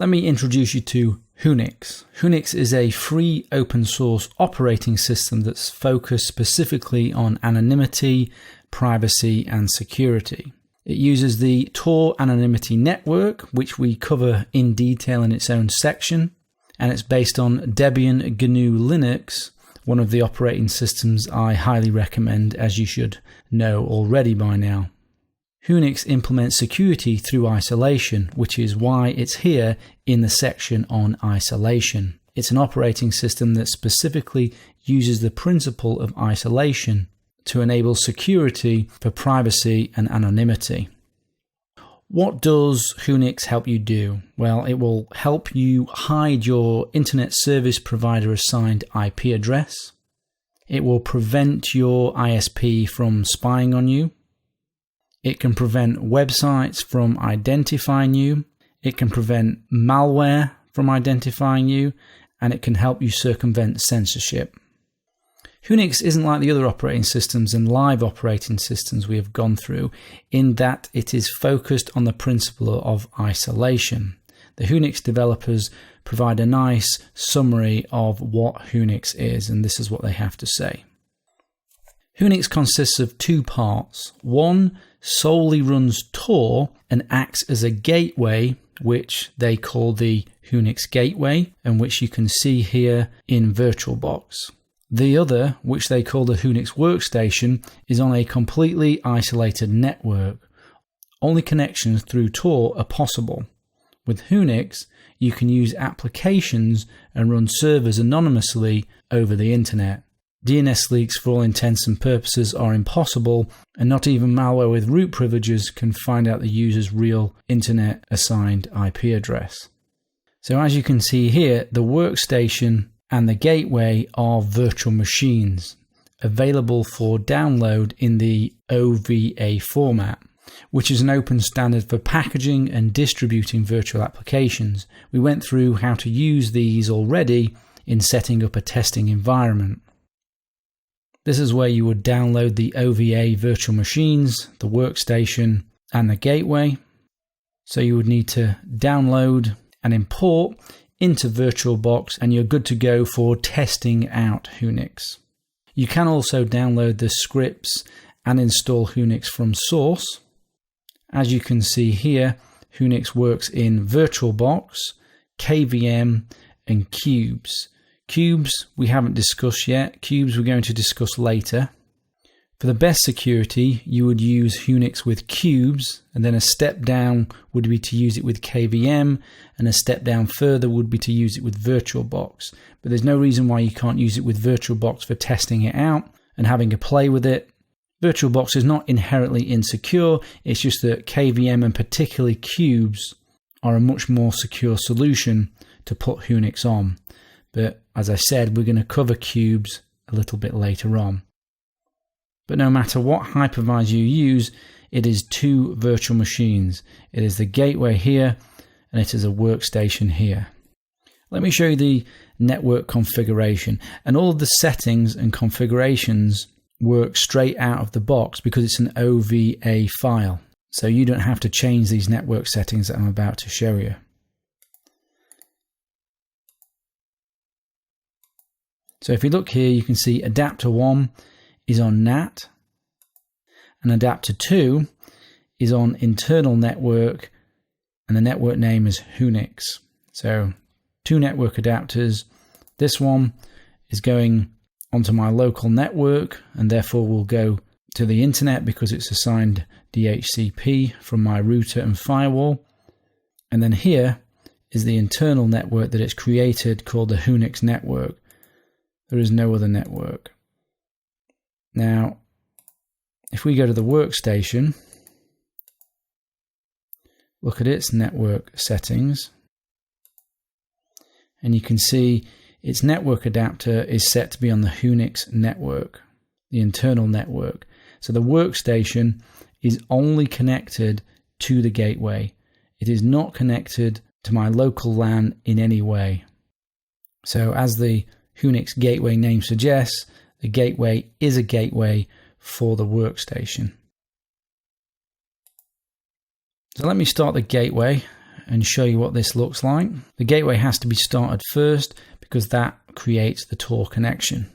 Let me introduce you to Whonix. Whonix is a free open source operating system that's focused specifically on anonymity, privacy, and security. It uses the Tor anonymity network, which we cover in detail in its own section, and it's based on Debian GNU Linux, one of the operating systems I highly recommend, as you should know already by now. Whonix implements security through isolation, which is why it's here in the section on isolation. It's an operating system that specifically uses the principle of isolation to enable security for privacy and anonymity. What does Whonix help you do? Well, it will help you hide your internet service provider assigned IP address. It will prevent your ISP from spying on you. It can prevent websites from identifying you. It can prevent malware from identifying you, and it can help you circumvent censorship. Whonix isn't like the other operating systems and live operating systems we have gone through in that it is focused on the principle of isolation. The Whonix developers provide a nice summary of what Whonix is, and this is what they have to say. Whonix consists of two parts. One solely runs Tor and acts as a gateway, which they call the Whonix Gateway, and which you can see here in VirtualBox. The other, which they call the Whonix Workstation, is on a completely isolated network. Only connections through Tor are possible. With Whonix, you can use applications and run servers anonymously over the internet. DNS leaks for all intents and purposes are impossible, and not even malware with root privileges can find out the user's real internet assigned IP address. So as you can see here, the workstation and the gateway are virtual machines available for download in the OVA format, which is an open standard for packaging and distributing virtual applications. We went through how to use these already in setting up a testing environment. This is where you would download the OVA virtual machines, the workstation, and the gateway. So you would need to download and import into VirtualBox, and you're good to go for testing out Whonix. You can also download the scripts and install Whonix from source. As you can see here, Whonix works in VirtualBox, KVM, and Cubes. Cubes we haven't discussed yet. Cubes we're going to discuss later. For the best security, you would use Whonix with Cubes, and then a step down would be to use it with KVM, and a step down further would be to use it with VirtualBox. But there's no reason why you can't use it with VirtualBox for testing it out and having a play with it. VirtualBox is not inherently insecure, it's just that KVM and particularly Cubes are a much more secure solution to put Whonix on. But as I said, we're going to cover Cubes a little bit later on. But no matter what hypervisor you use, it is two virtual machines. It is the gateway here, and it is a workstation here. Let me show you the network configuration. And all of the settings and configurations work straight out of the box because it's an OVA file. So you don't have to change these network settings that I'm about to show you. So if you look here, you can see adapter 1 is on NAT, and adapter 2 is on internal network, and the network name is Whonix. So two network adapters. This one is going onto my local network and therefore will go to the internet because it's assigned DHCP from my router and firewall. And then here is the internal network that it's created called the Whonix network. There is no other network. Now, if we go to the workstation, look at its network settings, and you can see its network adapter is set to be on the Whonix network, the internal network. So the workstation is only connected to the gateway. It is not connected to my local LAN in any way. So as the Whonix gateway name suggests, the gateway is a gateway for the workstation. So let me start the gateway and show you what this looks like. The gateway has to be started first because that creates the Tor connection.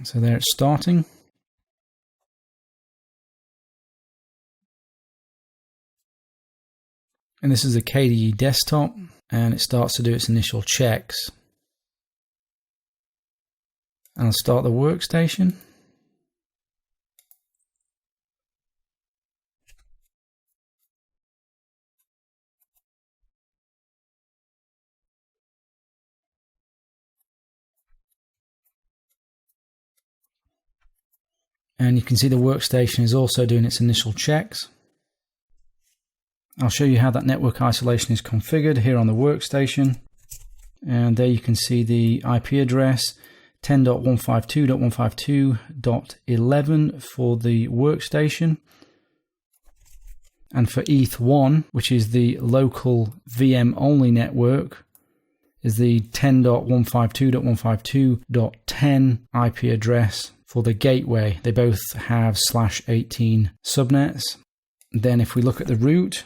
So there it's starting. And this is a KDE desktop, and it starts to do its initial checks. I'll start the workstation. And you can see the workstation is also doing its initial checks. I'll show you how that network isolation is configured here on the workstation. And there you can see the IP address 10.152.152.11 for the workstation. And for ETH1, which is the local VM only network, is the 10.152.152.10 IP address for the gateway. They both have /18 subnets. Then if we look at the root,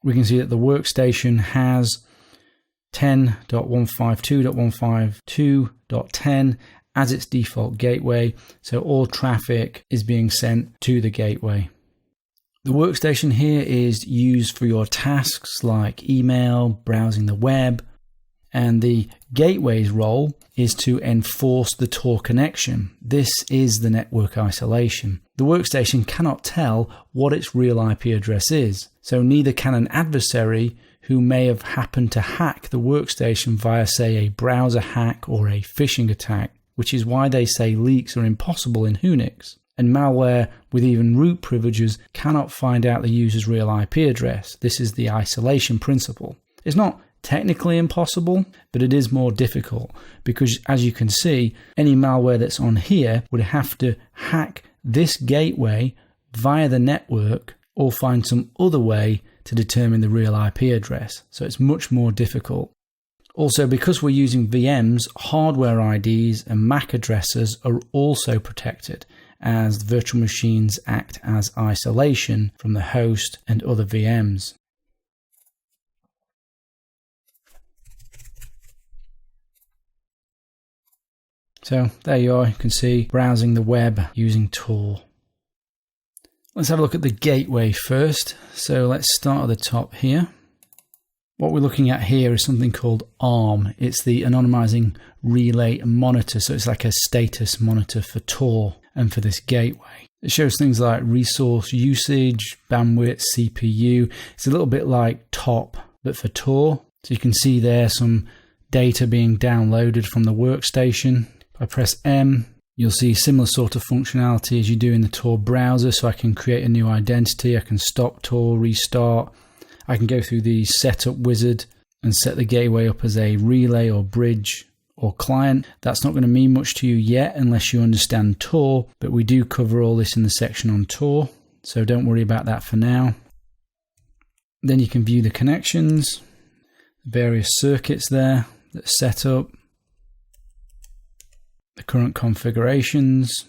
we can see that the workstation has 10.152.152.10 as its default gateway, so all traffic is being sent to the gateway. The workstation here is used for your tasks like email, browsing the web, and the gateway's role is to enforce the Tor connection. This is the network isolation. The workstation cannot tell what its real IP address is, so neither can an adversary who may have happened to hack the workstation via, say, a browser hack or a phishing attack, which is why they say leaks are impossible in Whonix. And malware with even root privileges cannot find out the user's real IP address. This is the isolation principle. It's not technically impossible, but it is more difficult because, as you can see, any malware that's on here would have to hack this gateway via the network or find some other way to determine the real IP address. So it's much more difficult. Also, because we're using VMs, hardware IDs and MAC addresses are also protected, as virtual machines act as isolation from the host and other VMs. So there you are, you can see browsing the web using Tor. Let's have a look at the gateway first. So let's start at the top here. What we're looking at here is something called ARM. It's the anonymizing relay monitor. So it's like a status monitor for Tor and for this gateway. It shows things like resource usage, bandwidth, CPU. It's a little bit like TOP, but for Tor. So you can see there some data being downloaded from the workstation. If I press M, you'll see similar sort of functionality as you do in the Tor browser. So I can create a new identity. I can stop Tor, restart. I can go through the setup wizard and set the gateway up as a relay or bridge or client. That's not going to mean much to you yet unless you understand Tor, but we do cover all this in the section on Tor, so don't worry about that for now. Then you can view the connections, various circuits there that are set up, the current configurations,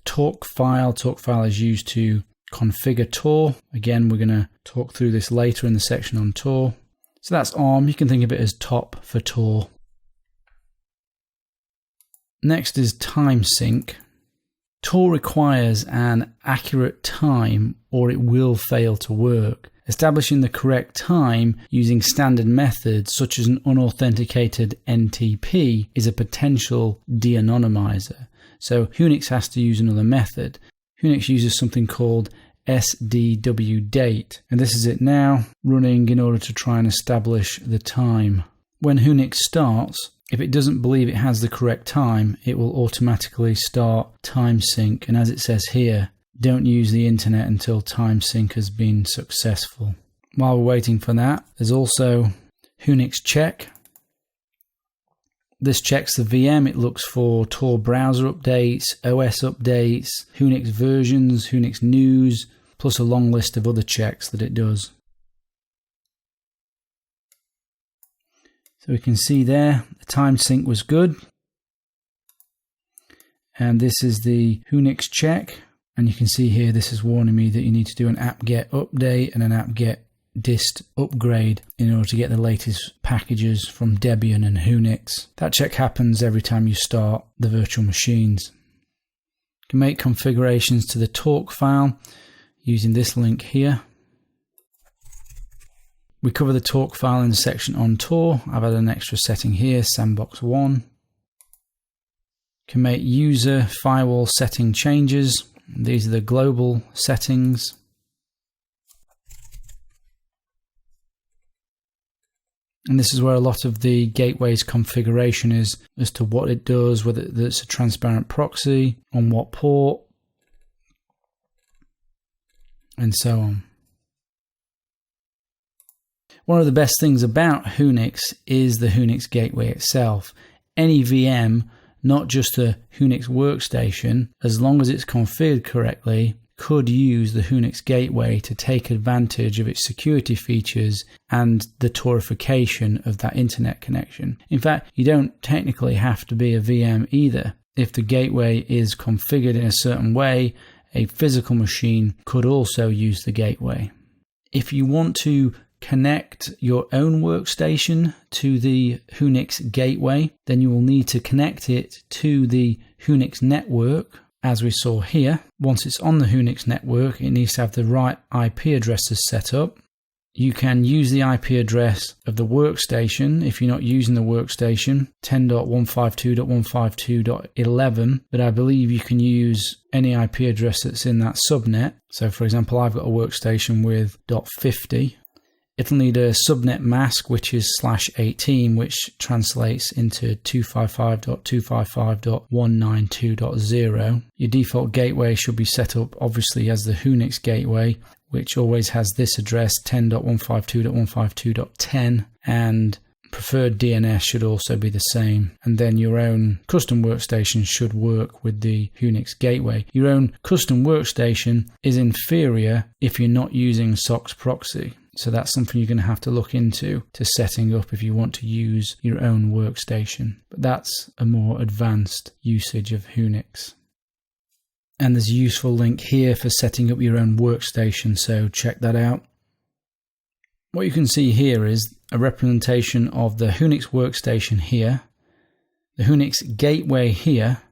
Talk file is used to configure Tor. Again, we're going to talk through this later in the section on Tor. So that's ARM. You can think of it as TOP for Tor. Next is time sync. Tor requires an accurate time or it will fail to work. Establishing the correct time using standard methods such as an unauthenticated NTP is a potential de-anonymizer. So Whonix has to use another method. Whonix uses something called SDW date, and this is it now running in order to try and establish the time. When Whonix starts, if it doesn't believe it has the correct time, it will automatically start time sync, and as it says here, don't use the internet until time sync has been successful. While we're waiting for that, there's also Whonix check. This checks the VM. It looks for Tor browser updates, OS updates, Whonix versions, Whonix news, plus a long list of other checks that it does. So we can see there, the time sync was good. And this is the Whonix check. And you can see here, this is warning me that you need to do an apt-get update and an apt-get dist upgrade in order to get the latest packages from Debian and Whonix. That check happens every time you start the virtual machines. You can make configurations to the torque file using this link here. We cover the torque file in the section on Tor. I've added an extra setting here, sandbox 1. Can make user firewall setting changes. These are the global settings. And this is where a lot of the gateway's configuration is, as to what it does, whether it's a transparent proxy, on what port, and so on. One of the best things about Whonix is the Whonix gateway itself. Any VM, not just a Whonix workstation, as long as it's configured correctly, could use the Whonix gateway to take advantage of its security features and the Torification of that internet connection. In fact, you don't technically have to be a VM either. If the gateway is configured in a certain way, a physical machine could also use the gateway. If you want to connect your own workstation to the Whonix gateway, then you will need to connect it to the Whonix network, as we saw here. Once it's on the Whonix network, it needs to have the right IP addresses set up. You can use the IP address of the workstation if you're not using the workstation, 10.152.152.11, but I believe you can use any IP address that's in that subnet. So for example, I've got a workstation with .50. It'll need a subnet mask, which is /18, which translates into 255.255.192.0. Your default gateway should be set up obviously as the Whonix gateway, which always has this address, 10.152.152.10, and preferred DNS should also be the same. And then your own custom workstation should work with the Whonix gateway. Your own custom workstation is inferior if you're not using SOX proxy. So that's something you're going to have to look into to setting up if you want to use your own workstation. But that's a more advanced usage of Whonix. And there's a useful link here for setting up your own workstation, so check that out. What you can see here is a representation of the Whonix workstation here, the Whonix gateway here,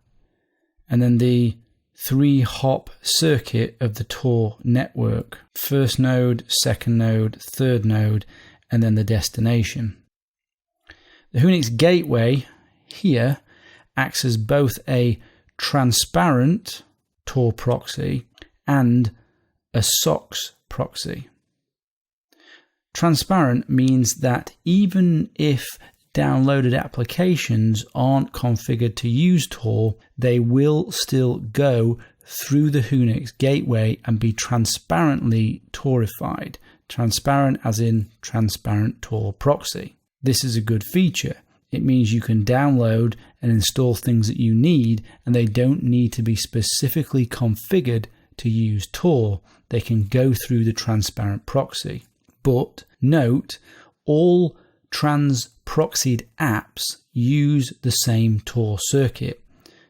and then the 3-hop circuit of the Tor network. First node, second node, third node, and then the destination. The Whonix gateway here acts as both a transparent Tor proxy and a SOX proxy. Transparent means that even if downloaded applications aren't configured to use Tor, they will still go through the Whonix gateway and be transparently Torified. Transparent as in transparent Tor proxy. This is a good feature. It means you can download and install things that you need, and they don't need to be specifically configured to use Tor. They can go through the transparent proxy. But note, all trans-proxied apps use the same Tor circuit.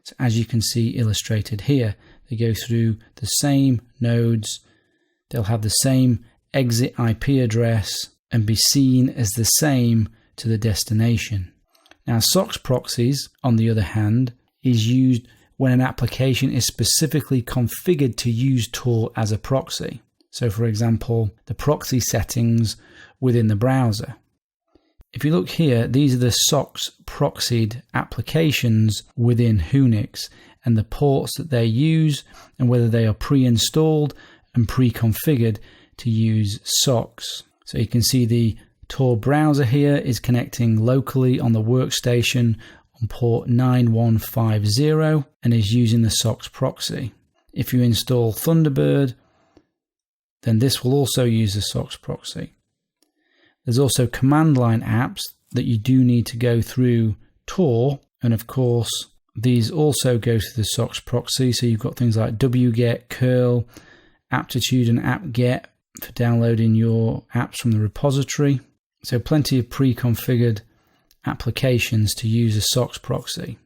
So as you can see illustrated here, they go through the same nodes, they'll have the same exit IP address and be seen as the same to the destination. Now SOX proxies, on the other hand, is used when an application is specifically configured to use Tor as a proxy. So for example, the proxy settings within the browser. If you look here, these are the SOX proxied applications within Whonix and the ports that they use and whether they are pre-installed and pre-configured to use SOX. So you can see the Tor browser here is connecting locally on the workstation on port 9150 and is using the SOX proxy. If you install Thunderbird, then this will also use the SOX proxy. There's also command line apps that you do need to go through Tor, and of course these also go through the SOX proxy. So you've got things like wget, curl, aptitude and apt-get for downloading your apps from the repository. So plenty of pre-configured applications to use a SOX proxy.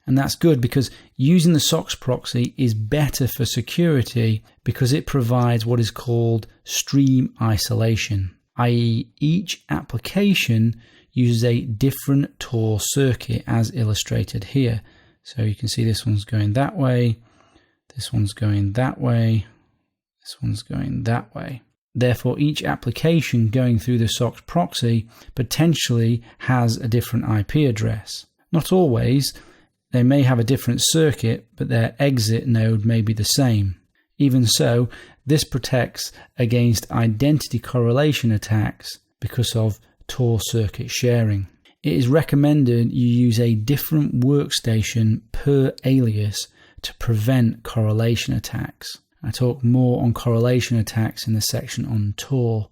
And that's good because using the SOX proxy is better for security because it provides what is called stream isolation, i.e. each application uses a different Tor circuit as illustrated here. So you can see this one's going that way, this one's going that way, this one's going that way. Therefore, each application going through the SOX proxy potentially has a different IP address. Not always. They may have a different circuit, but their exit node may be the same. Even so, this protects against identity correlation attacks because of Tor circuit sharing. It is recommended you use a different workstation per alias to prevent correlation attacks. I talk more on correlation attacks in the section on Tor.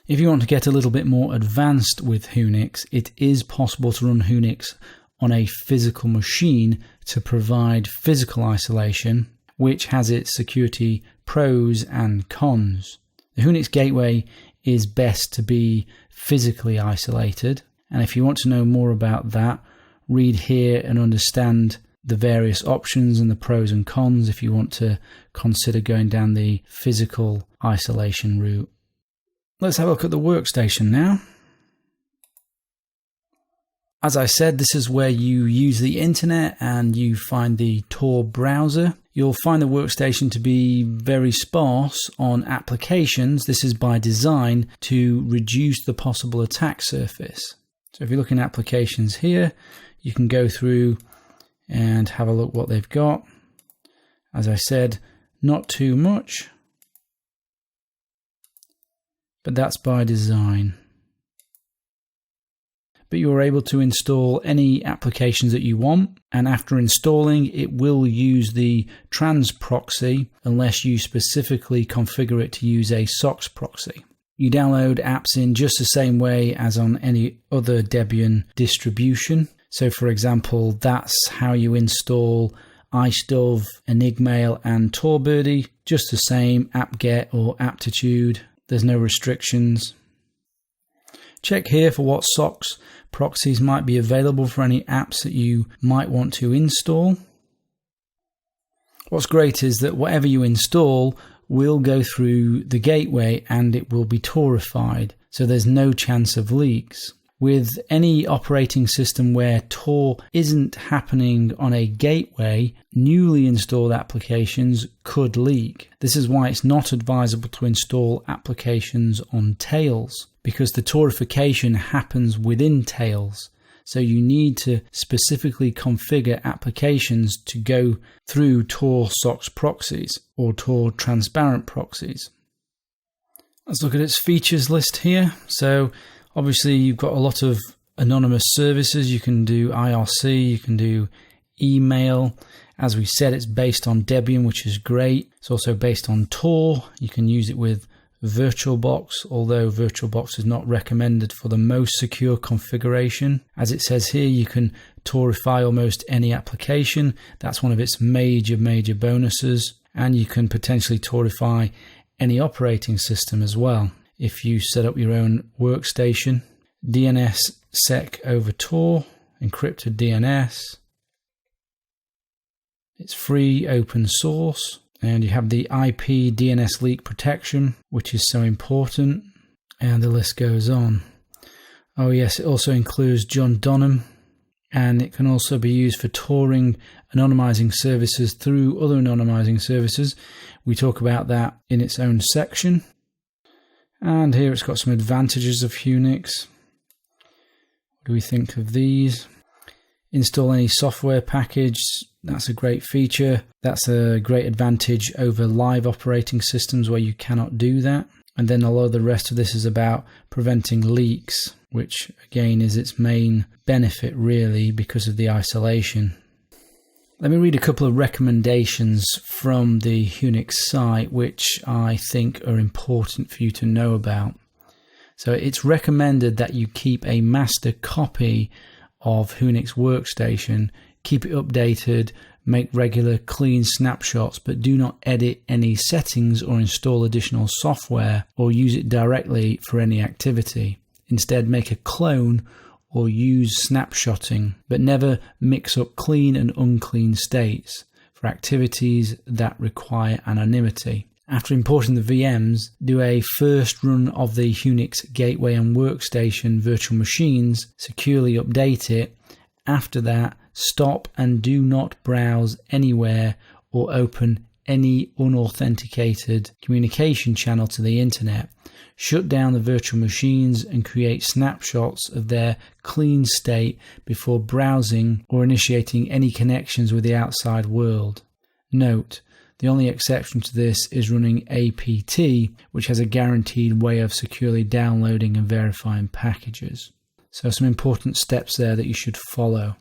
If you want to get a little bit more advanced with Whonix, it is possible to run Whonix on a physical machine to provide physical isolation, which has its security pros and cons. The Whonix gateway is best to be physically isolated, and if you want to know more about that, read here and understand the various options and the pros and cons if you want to consider going down the physical isolation route. Let's have a look at the workstation now. As I said, this is where you use the internet and you find the Tor browser. You'll find the workstation to be very sparse on applications. This is by design to reduce the possible attack surface. So if you look in applications here, you can go through and have a look what they've got. As I said, not too much, but that's by design. But you're able to install any applications that you want, and after installing it will use the trans proxy unless you specifically configure it to use a SOX proxy. You download apps in just the same way as on any other Debian distribution. So for example, that's how you install iStov, Enigmail and TorBirdie, just the same, apt-get or aptitude. There's no restrictions. Check here for what SOX proxies might be available for any apps that you might want to install. What's great is that whatever you install will go through the gateway and it will be Torified, so there's no chance of leaks. With any operating system where Tor isn't happening on a gateway, newly installed applications could leak. This is why it's not advisable to install applications on tails, because the Torification happens within tails. So you need to specifically configure applications to go through Tor SOX proxies or Tor transparent proxies. Let's look at its features list here. So obviously you've got a lot of anonymous services. You can do IRC, you can do email. As we said, it's based on Debian, which is great. It's also based on Tor. You can use it with VirtualBox, although VirtualBox is not recommended for the most secure configuration. As it says here, you can Torify almost any application. That's one of its major bonuses. And you can potentially Torify any operating system as well if you set up your own workstation. DNSSEC over Tor, encrypted DNS. It's free, open source. And you have the IP DNS leak protection, which is so important. And the list goes on. Oh yes, it also includes John Donham. And it can also be used for Toring anonymizing services through other anonymizing services. We talk about that in its own section. And here it's got some advantages of Whonix. What do we think of these? Install any software package. That's a great feature. That's a great advantage over live operating systems where you cannot do that. And then a lot of the rest of this is about preventing leaks, which again is its main benefit really because of the isolation. Let me read a couple of recommendations from the Whonix site which I think are important for you to know about. So it's recommended that you keep a master copy of Whonix Workstation, keep it updated, Make regular clean snapshots, but do not edit any settings or install additional software or use it directly for any activity. Instead, make a clone or use snapshotting, but never mix up clean and unclean states for activities that require anonymity. After importing the VMs, do a first run of the Whonix Gateway and Workstation virtual machines, securely update it. After that, stop and do not browse anywhere or open any unauthenticated communication channel to the internet. Shut down the virtual machines and create snapshots of their clean state before browsing or initiating any connections with the outside world. Note, the only exception to this is running apt, which has a guaranteed way of securely downloading and verifying packages. So some important steps there that you should follow.